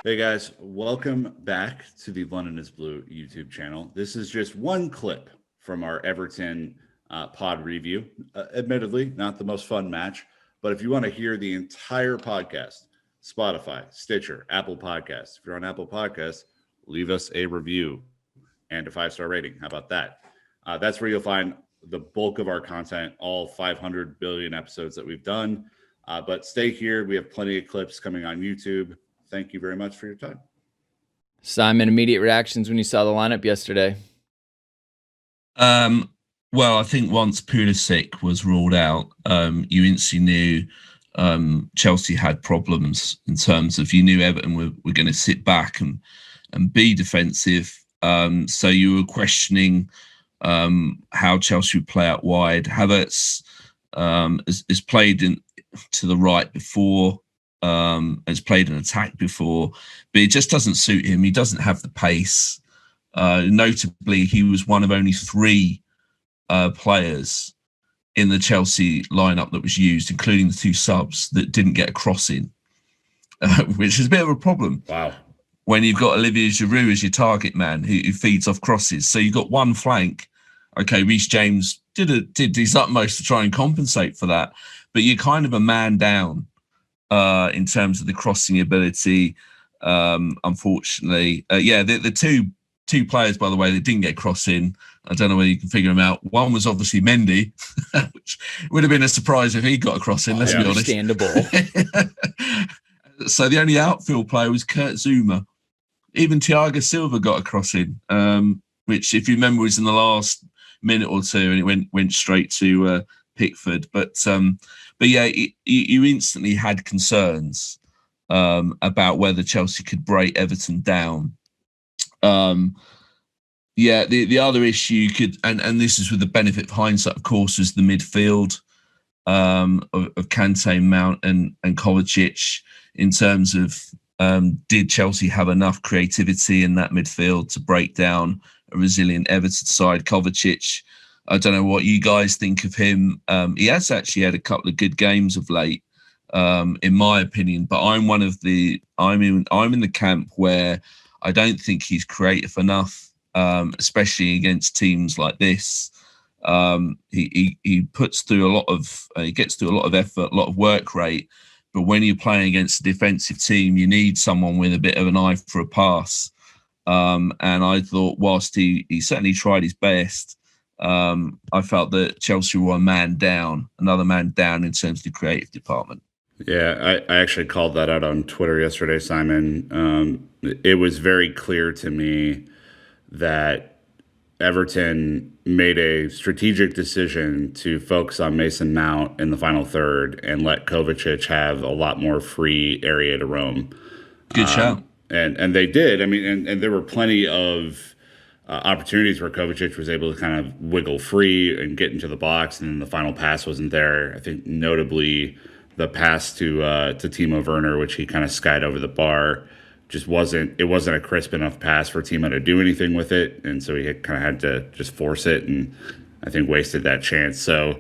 Hey guys, welcome back to the London is Blue YouTube channel. This is just one clip from our Everton pod review. Admittedly, not the most fun match, but if you want to hear the entire podcast, Spotify, Stitcher, Apple Podcasts. If you're on Apple Podcasts, leave us a review and a 5-star rating. How about that? That's where you'll find the bulk of our content, all 500 billion episodes that we've done. But stay here. We have plenty of clips coming on YouTube. Thank you very much for your time. Simon, immediate reactions when you saw the lineup yesterday? Well, I think once Pulisic was ruled out, you instantly knew Chelsea had problems in terms of you knew Everton were going to sit back and be defensive. So you were questioning how Chelsea would play out wide. Havertz has played to the right before. Has played an attack before, but it just doesn't suit him. He doesn't have the pace. Notably, he was one of only 3 players in the Chelsea lineup that was used, including the 2 subs, that didn't get a cross in, which is a bit of a problem. Wow. When you've got Olivier Giroud as your target man who feeds off crosses. So you've got one flank. Okay, Reece James did his utmost to try and compensate for that, but you're kind of a man down in terms of the crossing ability, unfortunately. The two players, by the way, that didn't get cross in, I don't know whether you can figure them out. One was obviously Mendy, which would have been a surprise if he got a cross in, let's be honest. Understandable. So the only outfield player was Kurt Zouma. Even Thiago Silva got a cross in, which, if you remember, was in the last minute or two, and it went straight to Pickford. But yeah, you instantly had concerns about whether Chelsea could break Everton down. The other issue and this is with the benefit of hindsight, of course, was the midfield of Kante, Mount, and Kovacic. In terms of did Chelsea have enough creativity in that midfield to break down a resilient Everton side? Kovacic, I don't know what you guys think of him. He has actually had a couple of good games of late, in my opinion. But I'm in the camp where I don't think he's creative enough, especially against teams like this. He puts through a lot of, he gets through a lot of effort, a lot of work rate. But when you're playing against a defensive team, you need someone with a bit of an eye for a pass. And I thought, whilst he certainly tried his best, I felt that Chelsea were another man down in terms of the creative department. Yeah, I actually called that out on Twitter yesterday, Simon. It was very clear to me that Everton made a strategic decision to focus on Mason Mount in the final third and let Kovacic have a lot more free area to roam. Good shout. And they did. I mean, and there were plenty of opportunities where Kovacic was able to kind of wiggle free and get into the box, and then the final pass wasn't there. I think notably the pass to Timo Werner, which he kind of skied over the bar, just wasn't a crisp enough pass for Timo to do anything with it, and so he kind of had to just force it, and I think wasted that chance. So,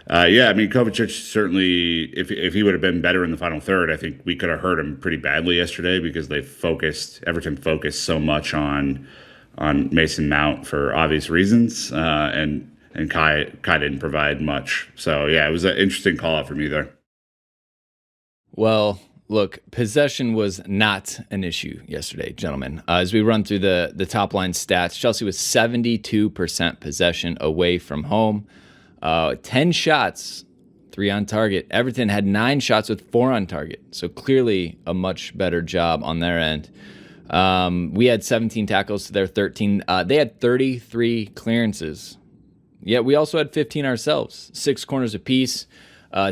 I mean, Kovacic certainly, if he would have been better in the final third, I think we could have hurt him pretty badly yesterday, because Everton focused so much on Mason Mount for obvious reasons, and Kai didn't provide much. So yeah, it was an interesting call out for me there. Well, look, possession was not an issue yesterday, gentlemen. As we run through the top line stats, Chelsea was 72% possession away from home, 10 shots, 3 on target. Everton had 9 shots with 4 on target, so clearly a much better job on their end. We had 17 tackles to their 13. They had 33 clearances. Yet we also had 15 ourselves, 6 corners apiece.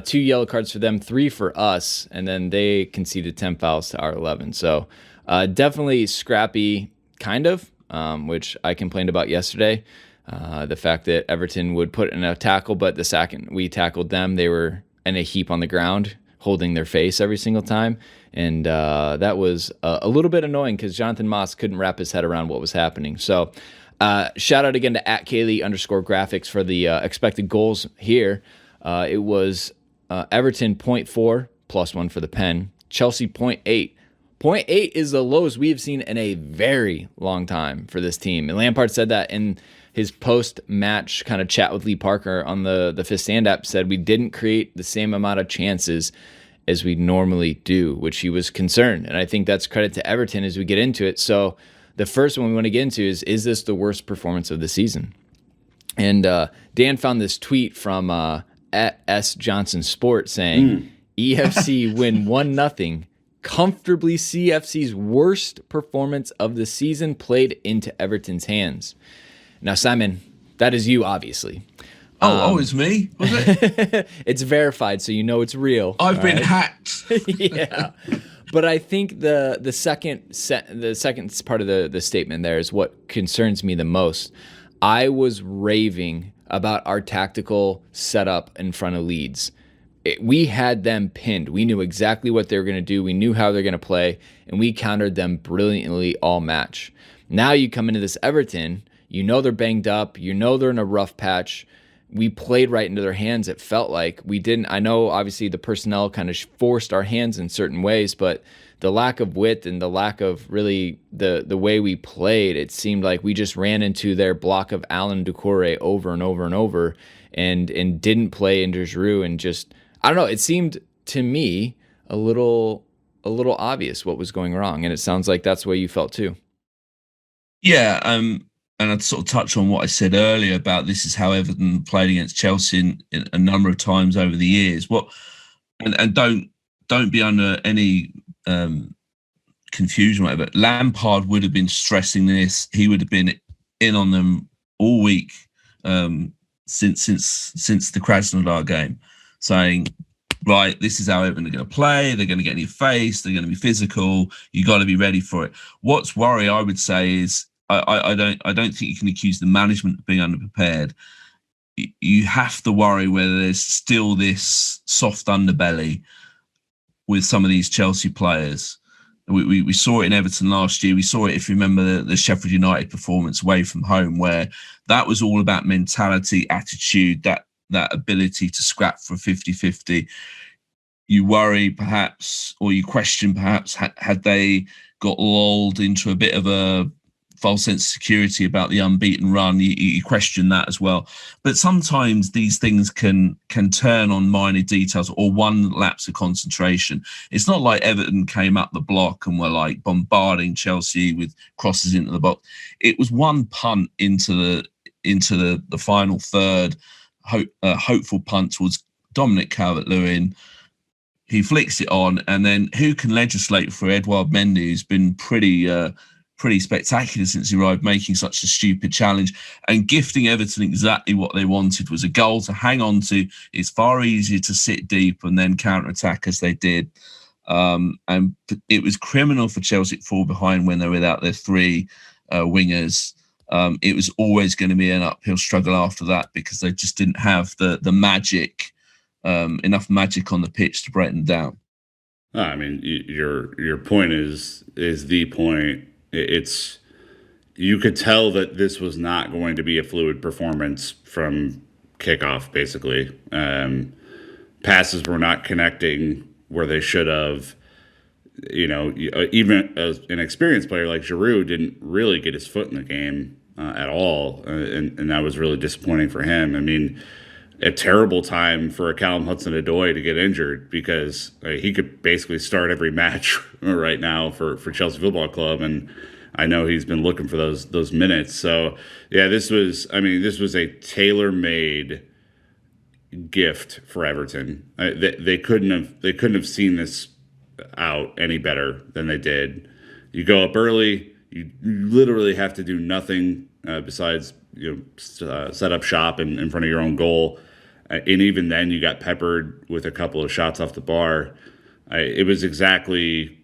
2 yellow cards for them, 3 for us, and then they conceded 10 fouls to our 11. So definitely scrappy, kind of, which I complained about yesterday. The fact that Everton would put in a tackle, but the second we tackled them, they were in a heap on the ground, holding their face every single time. And that was a little bit annoying, because Jonathan Moss couldn't wrap his head around what was happening. So shout out again to @Kaylee_graphics for the expected goals here. It was Everton 0.4 +1 for the pen, Chelsea 0.8 0.8 is the lowest we have seen in a very long time for this team. And Lampard said that in his post-match kind of chat with Lee Parker on the Fifth Stand app, said we didn't create the same amount of chances as we normally do, which he was concerned. And I think that's credit to Everton as we get into it. So the first one we want to get into is this the worst performance of the season? And Dan found this tweet from at S Johnson Sport saying, EFC win 1-0, comfortably CFC's worst performance of the season played into Everton's hands. Now, Simon, that is you, obviously. It's me, was it? It's verified, so you know it's real. I've been hacked. Yeah. But I think the second part of the statement there is what concerns me the most. I was raving about our tactical setup in front of Leeds. We had them pinned. We knew exactly what they were going to do. We knew how they're going to play, and we countered them brilliantly all match. Now you come into this Everton, you know they're banged up, you know they're in a rough patch. We played right into their hands, it felt like. We didn't. I know, obviously, the personnel kind of forced our hands in certain ways, but the lack of wit and the lack of really the way we played, it seemed like we just ran into their block of Alan Doucouré over and over and over and didn't play into Giroud and just, I don't know, it seemed to me a little obvious what was going wrong, and it sounds like that's the way you felt too. Yeah, and I'd sort of touch on what I said earlier about this is how Everton played against Chelsea in a number of times over the years. And don't be under any confusion, whatever. Lampard would have been stressing this. He would have been in on them all week since the Krasnodar game, saying, right, this is how Everton are going to play. They're going to get in your face. They're going to be physical. You got to be ready for it. What's worry, I would say, is I don't think you can accuse the management of being underprepared. You have to worry whether there's still this soft underbelly with some of these Chelsea players. We saw it in Everton last year. We saw it, if you remember, the Sheffield United performance away from home, where that was all about mentality, attitude, that ability to scrap for 50-50. You worry perhaps, or you question perhaps, had they got lulled into a bit of a false sense of security about the unbeaten run, you question that as well. But sometimes these things can turn on minor details or one lapse of concentration. It's not like Everton came up the block and were like bombarding Chelsea with crosses into the box. It was one punt into the final third, hopeful punt towards Dominic Calvert-Lewin. He flicks it on, and then who can legislate for Edouard Mendy, who's been pretty spectacular since he arrived, making such a stupid challenge and gifting Everton exactly what they wanted, was a goal to hang on to. It's far easier to sit deep and then counter-attack as they did. And it was criminal for Chelsea to fall behind when they were without their three wingers. It was always going to be an uphill struggle after that because they just didn't have the magic, enough magic on the pitch to break them down. I mean, your point is the point. It's, you could tell that this was not going to be a fluid performance from kickoff, basically. Passes were not connecting where they should have. You know, even as an experienced player like Giroud didn't really get his foot in the game at all. And that was really disappointing for him. I mean, a terrible time for a Callum Hudson-Odoi to get injured because he could basically start every match right now for Chelsea Football Club, and I know he's been looking for those minutes. So yeah, this was a tailor-made gift for Everton. They couldn't have seen this out any better than they did. You go up early, you literally have to do nothing besides set up shop in front of your own goal. And even then, you got peppered with a couple of shots off the bar. It was exactly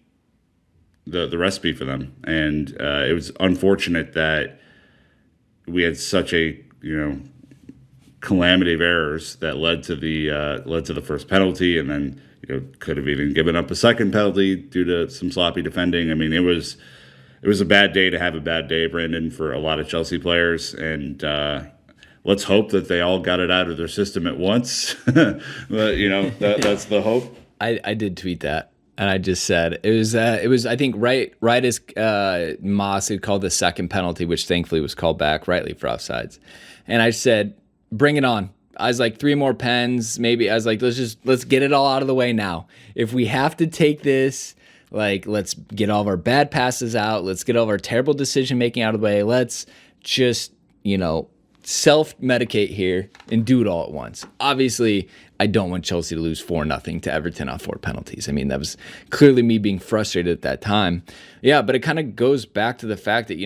the recipe for them, and it was unfortunate that we had such a calamity of errors that led to the first penalty, and then could have even given up a second penalty due to some sloppy defending. I mean, it was a bad day to have a bad day, Brandon, for a lot of Chelsea players, and let's hope that they all got it out of their system at once. But that's the hope. I did tweet that. And I just said it was I think right as Moss had called the second penalty, which thankfully was called back rightly for offsides. And I said, bring it on. I was like, 3 more pens, maybe. I was like, let's get it all out of the way now. If we have to take this, like, let's get all of our bad passes out. Let's get all of our terrible decision making out of the way. Let's just, self-medicate here and do it all at once. Obviously, I don't want Chelsea to lose 4-0 to Everton on 4 penalties. I mean, that was clearly me being frustrated at that time. Yeah, but it kind of goes back to the fact that,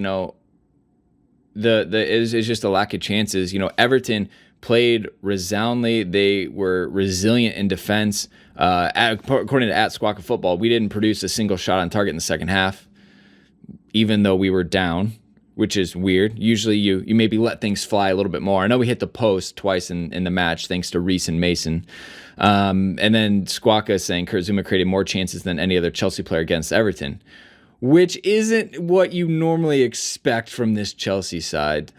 it's just a lack of chances. Everton played resoundly. They were resilient in defense. According to @Squawka Football, we didn't produce a single shot on target in the second half, even though we were down, which is weird. Usually you maybe let things fly a little bit more. I know we hit the post twice in the match thanks to Reece and Mason. And then Squawka saying Kurt Zouma created more chances than any other Chelsea player against Everton, which isn't what you normally expect from this Chelsea side.